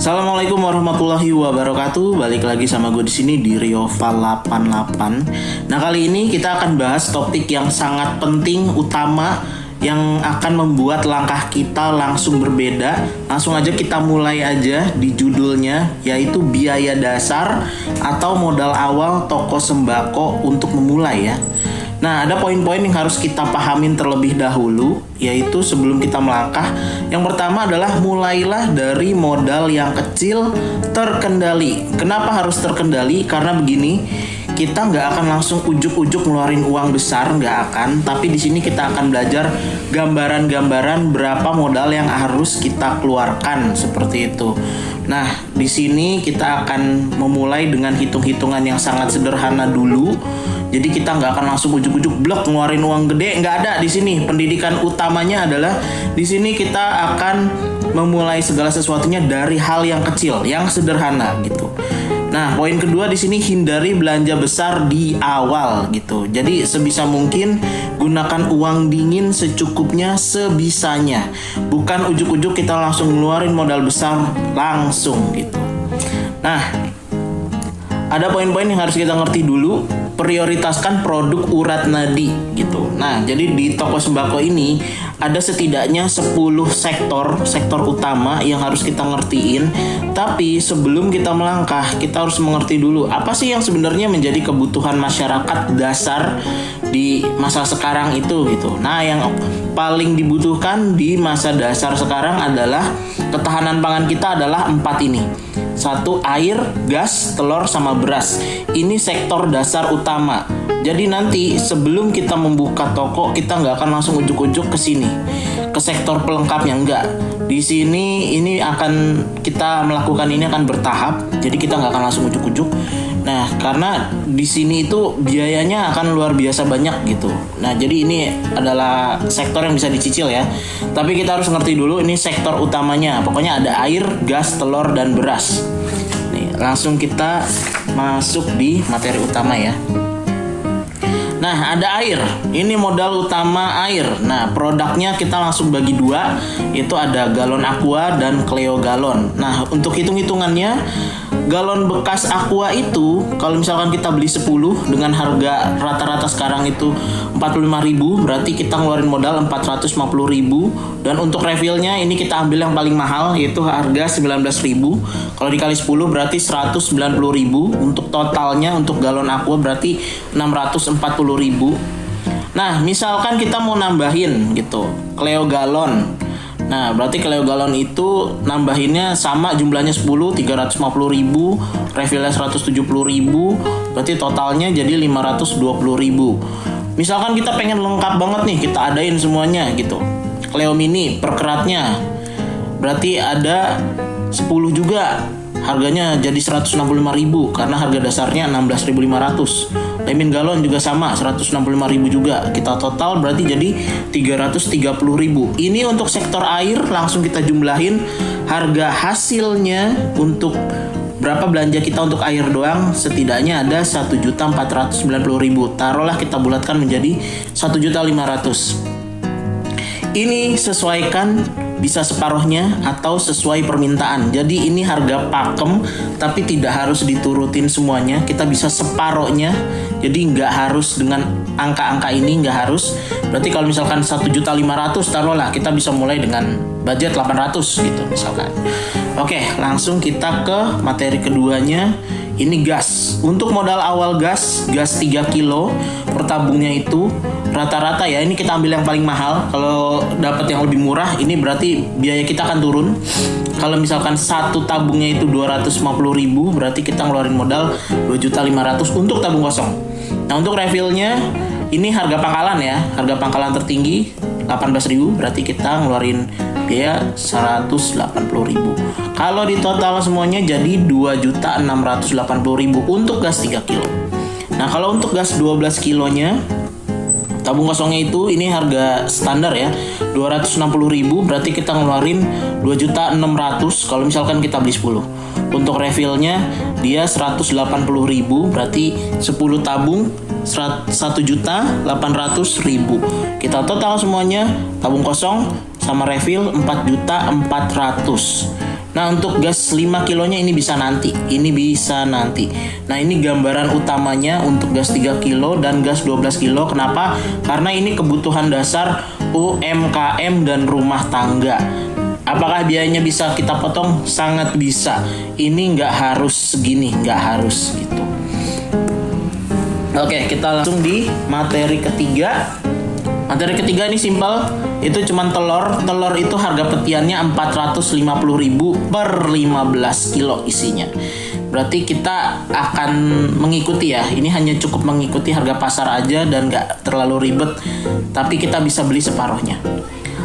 Assalamualaikum warahmatullahi wabarakatuh. Balik lagi sama gue di sini di Rioval 88. Nah, kali ini kita akan bahas topik yang sangat penting, utama, yang akan membuat langkah kita langsung berbeda. Langsung aja kita mulai aja di judulnya, yaitu biaya dasar atau modal awal toko sembako untuk memulai ya. Nah, ada poin-poin yang harus kita pahamin terlebih dahulu, yaitu sebelum kita melangkah. Yang pertama adalah mulailah dari modal yang kecil terkendali. Kenapa harus terkendali? Karena begini, kita nggak akan langsung ujuk-ujuk ngeluarin uang besar, nggak akan. Tapi di sini kita akan belajar gambaran-gambaran berapa modal yang harus kita keluarkan, seperti itu. Nah, di sini kita akan memulai dengan hitung-hitungan yang sangat sederhana dulu. Jadi kita nggak akan langsung ujuk-ujuk blok ngeluarin uang gede, nggak ada di sini. Pendidikan utamanya adalah di sini kita akan memulai segala sesuatunya dari hal yang kecil, yang sederhana gitu. Nah, poin kedua di sini, hindari belanja besar di awal gitu. Jadi sebisa mungkin gunakan uang dingin secukupnya, sebisanya. Bukan ujuk-ujuk kita langsung ngeluarin modal besar langsung gitu. Nah, ada poin-poin yang harus kita ngerti dulu. Prioritaskan produk urat nadi gitu. Nah, jadi di toko sembako ini ada setidaknya 10 sektor utama yang harus kita ngertiin. Tapi sebelum kita melangkah, kita harus mengerti dulu apa sih yang sebenarnya menjadi kebutuhan masyarakat dasar di masa sekarang itu gitu. Nah, yang paling dibutuhkan di masa dasar sekarang adalah ketahanan pangan kita adalah 4 ini. 1, air, gas, telur, sama beras. Ini sektor dasar utama. Jadi nanti sebelum kita membuka toko, kita nggak akan langsung ujuk-ujuk ke sini, ke sektor pelengkapnya, enggak. Di sini ini akan kita melakukan ini akan bertahap. Jadi kita nggak akan langsung ujuk-ujuk. Nah, karena di sini itu biayanya akan luar biasa banyak gitu. Nah, jadi ini adalah sektor yang bisa dicicil ya. Tapi kita harus ngerti dulu ini sektor utamanya. Pokoknya ada air, gas, telur, dan beras. Nih, langsung kita masuk di materi utama ya. Nah, ada air. Ini modal utama air. Nah, produknya kita langsung bagi dua. Itu ada galon aqua dan Cleo galon. Nah, untuk hitung-hitungannya, galon bekas aqua itu kalau misalkan kita beli 10 dengan harga rata-rata sekarang itu 45.000, berarti kita ngeluarin modal 450.000. Dan untuk refillnya ini kita ambil yang paling mahal, yaitu harga 19.000. Kalau dikali 10 berarti 190.000. Untuk totalnya untuk galon aqua berarti 640.000. Nah, misalkan kita mau nambahin gitu Cleo galon. Nah, berarti Cleo galon itu nambahinnya sama jumlahnya 10, 350.000, refillnya 170.000, berarti totalnya jadi 520.000. Misalkan kita pengen lengkap banget nih, kita adain semuanya gitu. Cleo mini perkeratnya berarti ada 10 juga. Harganya jadi 165.000 karena harga dasarnya 16.500. Lemin galon juga sama 165.000 juga. Kita total berarti jadi 330.000. Ini untuk sektor air, langsung kita jumlahin harga hasilnya untuk berapa belanja kita untuk air doang, setidaknya ada 1.490.000. Taruhlah kita bulatkan menjadi 1.500.000. Ini sesuaikan, bisa separuhnya atau sesuai permintaan. Jadi ini harga pakem, tapi tidak harus diturutin semuanya. Kita bisa separohnya. Jadi nggak harus dengan angka-angka ini, nggak harus. Berarti kalau misalkan 1.500.000 taruhlah, kita bisa mulai dengan budget 800 gitu misalkan. Oke, langsung kita ke materi keduanya. Ini gas. Untuk modal awal gas 3 kilo per tabungnya itu rata-rata ya, ini kita ambil yang paling mahal. Kalau dapat yang lebih murah, ini berarti biaya kita akan turun. Kalau misalkan satu tabungnya itu 250.000, berarti kita ngeluarin modal 2.500.000 untuk tabung kosong. Nah, untuk refillnya ini harga pangkalan ya, harga pangkalan tertinggi 18.000, berarti kita ngeluarin biaya 180.000. Kalau di total semuanya jadi 2.680.000 untuk gas 3 kilo. Nah, kalau untuk gas 12 kilonya tabung kosongnya itu ini harga standar ya, 260.000, berarti kita ngeluarin 2.600.000 kalau misalkan kita beli 10. Untuk refillnya dia 180.000, berarti 10 tabung 1.800.000. Kita total semuanya tabung kosong sama refill 4.400.000. Nah, untuk gas 5 kilonya ini bisa nanti. Nah, ini gambaran utamanya untuk gas 3 kilo dan gas 12 kilo. Kenapa? Karena ini kebutuhan dasar UMKM dan rumah tangga. Apakah biayanya bisa kita potong? Sangat bisa. Ini nggak harus segini, nggak harus gitu. Oke, kita langsung di materi ketiga. Materi ketiga ini simpel, itu cuman telur. Telur itu harga petiannya 450.000 per 15 kilo isinya. Berarti kita akan mengikuti ya. Ini hanya cukup mengikuti harga pasar aja dan nggak terlalu ribet. Tapi kita bisa beli separuhnya.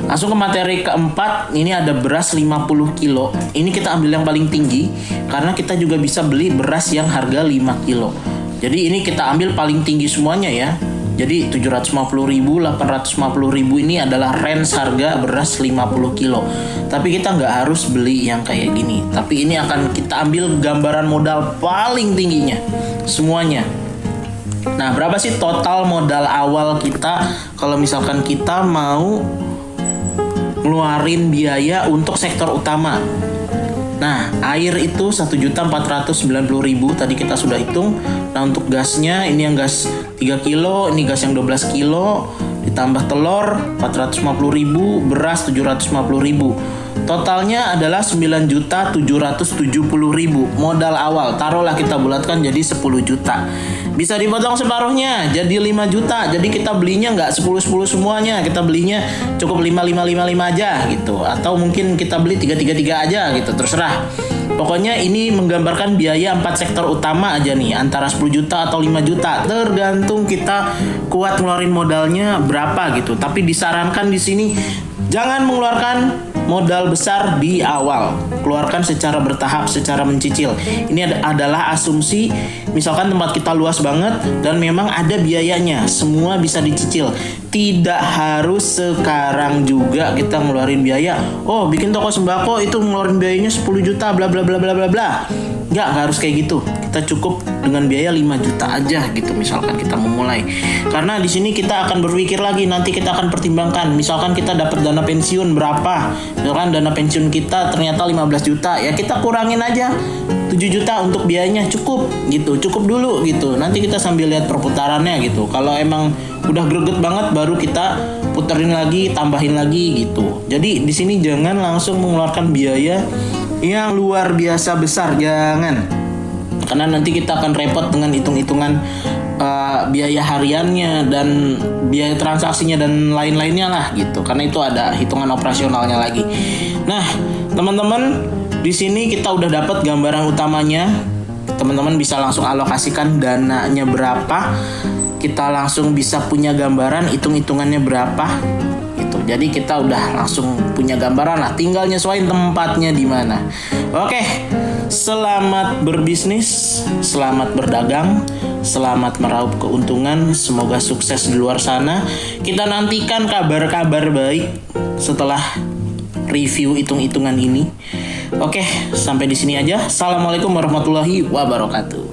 Langsung ke materi keempat, ini ada beras 50 kilo. Ini kita ambil yang paling tinggi karena kita juga bisa beli beras yang harga 5 kilo. Jadi ini kita ambil paling tinggi semuanya ya. Jadi 750.000, 850.000 ini adalah range harga beras 50 kilo. Tapi kita nggak harus beli yang kayak gini. Tapi ini akan kita ambil gambaran modal paling tingginya semuanya. Nah, berapa sih total modal awal kita kalau misalkan kita mau ngeluarin biaya untuk sektor utama? Nah, air itu 1.490.000 tadi kita sudah hitung. Nah, untuk gasnya ini yang gas 3 kilo, ini gas yang 12 kilo, ditambah telur 450.000, beras 750.000. Totalnya adalah 9.770.000 modal awal. Taruhlah kita bulatkan jadi 10 juta. Bisa dipotong separuhnya jadi 5 juta. Jadi kita belinya nggak 10-10 semuanya. Kita belinya cukup 5-5-5-5 aja gitu. Atau mungkin kita beli 3-3-3 aja gitu. Terserah. Pokoknya ini menggambarkan biaya 4 sektor utama aja nih. Antara 10 juta atau 5 juta. Tergantung kita kuat ngeluarin modalnya berapa gitu. Tapi disarankan di sini jangan mengeluarkan modal besar di awal. Keluarkan secara bertahap, secara mencicil. Ini adalah asumsi misalkan tempat kita luas banget dan memang ada biayanya. Semua bisa dicicil. Tidak harus sekarang juga kita ngeluarin biaya. Oh, bikin toko sembako itu ngeluarin biayanya 10 juta bla bla bla bla bla bla. Nggak harus kayak gitu. Kita cukup dengan biaya 5 juta aja gitu misalkan kita memulai. Karena di sini kita akan berpikir lagi, nanti kita akan pertimbangkan. Misalkan kita dapat dana pensiun berapa? Misalkan dana pensiun kita ternyata 15 juta, ya kita kurangin aja 7 juta untuk biayanya, cukup gitu. Cukup dulu gitu. Nanti kita sambil lihat perputarannya gitu. Kalau emang udah greget banget baru kita puterin lagi, tambahin lagi gitu. Jadi di sini jangan langsung mengeluarkan biaya yang luar biasa besar, jangan. Karena nanti kita akan repot dengan hitung-hitungan biaya hariannya dan biaya transaksinya dan lain-lainnya lah gitu. Karena itu ada hitungan operasionalnya lagi. Nah, teman-teman, di sini kita udah dapat gambaran utamanya. Teman-teman bisa langsung alokasikan dananya berapa. Kita langsung bisa punya gambaran hitung-hitungannya berapa. Jadi kita udah langsung punya gambaran lah, tinggal nyesuaiin tempatnya di mana. Oke, selamat berbisnis, selamat berdagang, selamat meraup keuntungan, semoga sukses di luar sana. Kita nantikan kabar-kabar baik setelah review hitung-hitungan ini. Oke, sampai di sini aja. Assalamualaikum warahmatullahi wabarakatuh.